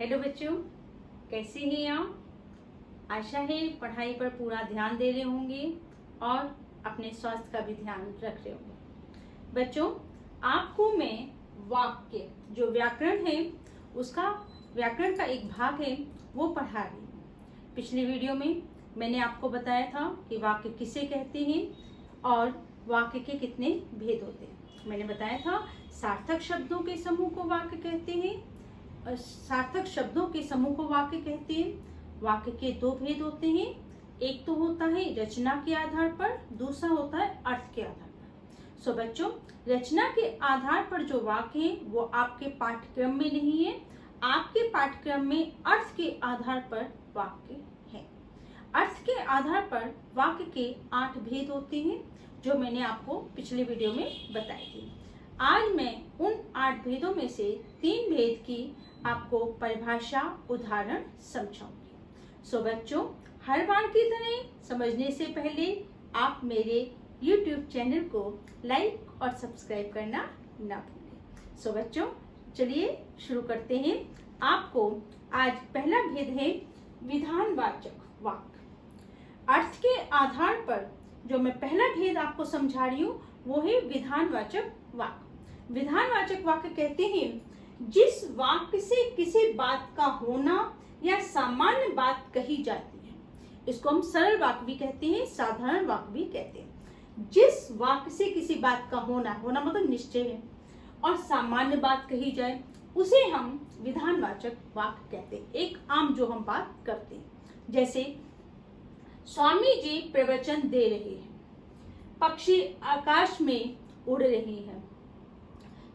Hello बच्चों, कैसे हैं आप? आशा है पढ़ाई पर पूरा ध्यान दे रहे होंगे और अपने स्वास्थ्य का भी ध्यान रख रहे होंगे। बच्चों, आपको मैं वाक्य जो व्याकरण है उसका व्याकरण का एक भाग है वो पढ़ा रही हूँ। पिछली वीडियो में मैंने आपको बताया था कि वाक्य किसे कहते हैं और वाक्य के कितने भेद होते हैं। मैंने बताया था सार्थक शब्दों के समूह को वाक्य कहते हैं। सार्थक शब्दों के समूह को वाक्य कहते हैं। वाक्य के दो भेद होते हैं, एक तो होता है रचना के आधार पर, दूसरा होता है अर्थ के आधार पर। सो बच्चों, रचना के आधार पर जो वाक्य है वो आपके पाठ्यक्रम में नहीं है। आपके पाठ्यक्रम में अर्थ के आधार पर वाक्य है। अर्थ के आधार पर वाक्य के 8 भेद होते हैं जो मैंने आपको पिछले वीडियो में बताई थी। आज मैं उन 8 भेदों में से 3 भेद की आपको परिभाषा उदाहरण समझाऊंगी। सो बच्चों, हर बार की तरह समझने से पहले आप मेरे YouTube चैनल को लाइक और सब्सक्राइब करना ना भूलें। सो बच्चों, चलिए शुरू करते हैं। आपको आज पहला भेद है विधानवाचक वाक्य। अर्थ के आधार पर जो मैं पहला भेद आपको समझा रही हूँ वो है विधानवाचक वाक्य। विधानवाचक वाक्य कहते हैं जिस वाक्य से किसी बात का होना या सामान्य बात कही जाती है। इसको हम सरल वाक्य भी कहते हैं, साधारण वाक्य भी कहते हैं। जिस वाक्य से किसी बात का होना मतलब निश्चय है, और सामान्य बात कही जाए उसे हम विधानवाचक वाक्य कहते हैं। एक आम जो हम बात करते हैं, जैसे स्वामी जी प्रवचन दे रहे हैं, पक्षी आकाश में उड़ रही हैं,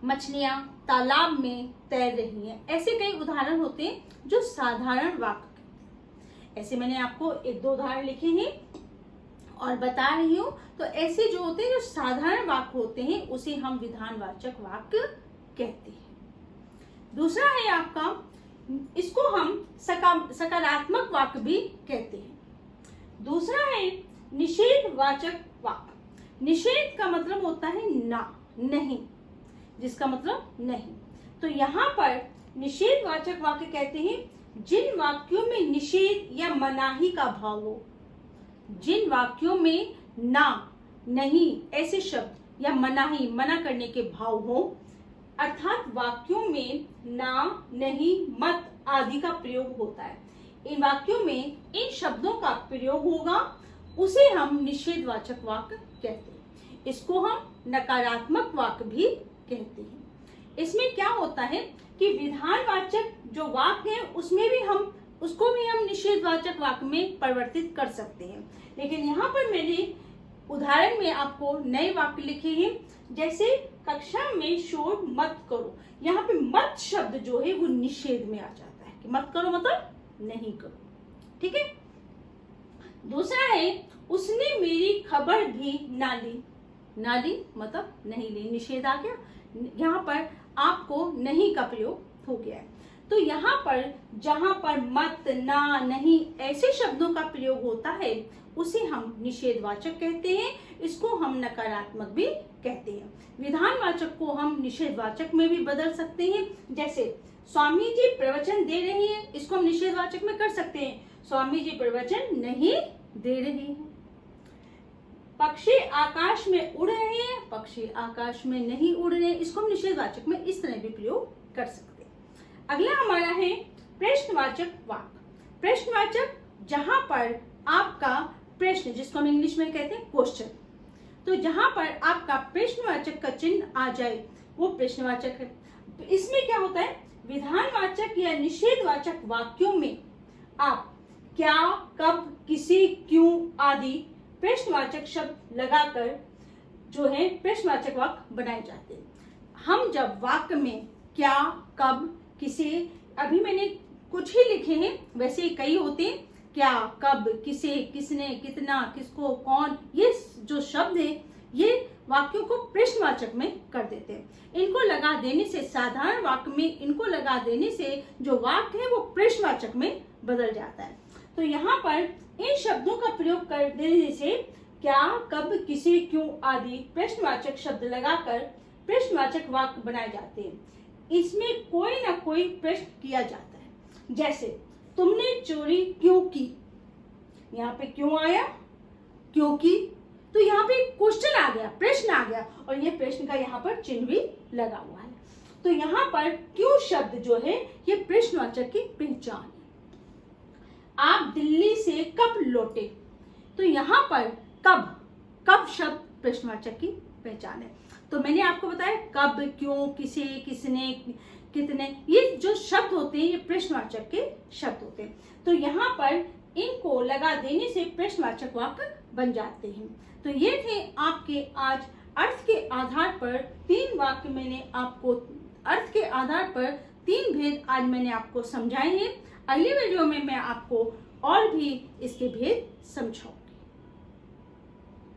मछलियां तालाब में तैर रही हैं। ऐसे कई उदाहरण होते हैं जो साधारण वाक्य। ऐसे मैंने आपको 1-2 उदाहरण लिखे हैं और बता रही हूँ। तो ऐसे जो होते हैं जो साधारण वाक्य होते हैं उसे हम विधानवाचक वाक्य कहते हैं। दूसरा है आपका, इसको हम सकारात्मक वाक्य भी कहते हैं। दूसरा है निषेधवाचक वाक्य। निषेध का मतलब होता है ना, नहीं, जिसका मतलब नहीं। तो यहाँ पर निषेधवाचक वाक्य कहते हैं जिन वाक्यों में निषेध या मनाही का भाव हो। जिन वाक्यों में ना, नहीं ऐसे शब्द या मनाही, मना करने के भाव हो, अर्थात वाक्यों में ना, नहीं, मत आदि का प्रयोग होता है। इन वाक्यों में इन शब्दों का प्रयोग होगा, उसे हम निषेधवाचक वाक्य कहते हैं। इसको हम नकारात्मक वाक्य भी कहते हैं। इसमें क्या होता है कि विधानवाचक जो वाक्य है उसमें भी हम उसको भी हम निषेधवाचक वाक्य में परिवर्तित कर सकते हैं। लेकिन यहाँ पर मैंने उदाहरण में आपको नए वाक्य लिखे हैं, जैसे कक्षा में शोर मत करो। यहाँ पे मत शब्द जो है वो निषेध में आ जाता है कि मत करो मतलब नहीं करो। ठीक है। दूसरा है उसने मेरी खबर भी ना ली। ना ली मतलब नहीं ली, निषेध आ गया। यहाँ पर आपको नहीं का प्रयोग हो गया है। तो यहाँ पर जहां पर मत, ना, नहीं ऐसे शब्दों का प्रयोग होता है उसे हम निषेधवाचक कहते हैं। इसको हम नकारात्मक भी कहते हैं। विधानवाचक को हम निषेधवाचक में भी बदल सकते हैं। जैसे स्वामी जी प्रवचन दे रही है, इसको हम निषेधवाचक में कर सकते हैं, स्वामी जी प्रवचन नहीं दे रही है। पक्षी आकाश में उड़ रहे हैं, पक्षी आकाश में नहीं उड़ रहे, इसको हम निषेधवाचक में इस तरह भी प्रयोग कर सकते हैं। अगला हमारा है प्रश्नवाचक वाक्य। प्रश्नवाचक जहां पर आपका प्रश्न, जिसको हम इंग्लिश में कहते हैं क्वेश्चन, तो जहां पर आपका प्रश्नवाचक का चिन्ह आ जाए वो प्रश्नवाचक है। इसमें क्या होता है, विधानवाचक या निषेधवाचक वाक्यों में आप क्या, कब, किसे, क्यों आदि प्रश्नवाचक शब्द लगाकर जो है प्रश्नवाचक वाक्य बनाए जाते हैं। हम जब वाक्य में क्या, कब, किसे, अभी मैंने कुछ ही लिखे हैं, वैसे कई होते हैं, क्या, कब, किसे, किसने, कितना, किसको, कौन, ये जो शब्द है ये वाक्यों को प्रश्नवाचक में कर देते हैं। इनको लगा देने से, साधारण वाक्य में इनको लगा देने से जो वाक्य है वो प्रश्नवाचक में बदल जाता है। तो यहाँ पर इन शब्दों का प्रयोग कर देने से क्या, कब, किसे, क्यों आदि प्रश्नवाचक शब्द लगाकर प्रश्नवाचक वाक्य बनाए जाते हैं। इसमें कोई ना कोई प्रश्न किया जाता है। जैसे तुमने चोरी क्यों की, यहाँ पे क्यों आया, क्यों की, तो यहाँ पे क्वेश्चन आ गया, प्रश्न आ गया, और ये प्रश्न का यहाँ पर चिन्ह भी लगा हुआ है। तो यहाँ पर क्यों शब्द जो है ये प्रश्नवाचक की पहचान है। आप दिल्ली से कब लौटे, तो यहाँ पर कब शब्द प्रश्नवाचक की पहचान है। तो मैंने आपको बताया कब, क्यों, किसे, किसने, कितने, ये जो शब्द होते हैं ये प्रश्नवाचक के शब्द होते हैं। तो यहाँ पर इनको लगा देने से प्रश्नवाचक वाक्य बन जाते हैं। तो ये थे आपके आज अर्थ के आधार पर 3 वाक्य, मैंने आपको अर्थ के आधार पर 3 भेद आज मैंने आपको समझाए हैं। अगली वीडियो में मैं आपको और भी इसके भेद समझाऊंगी।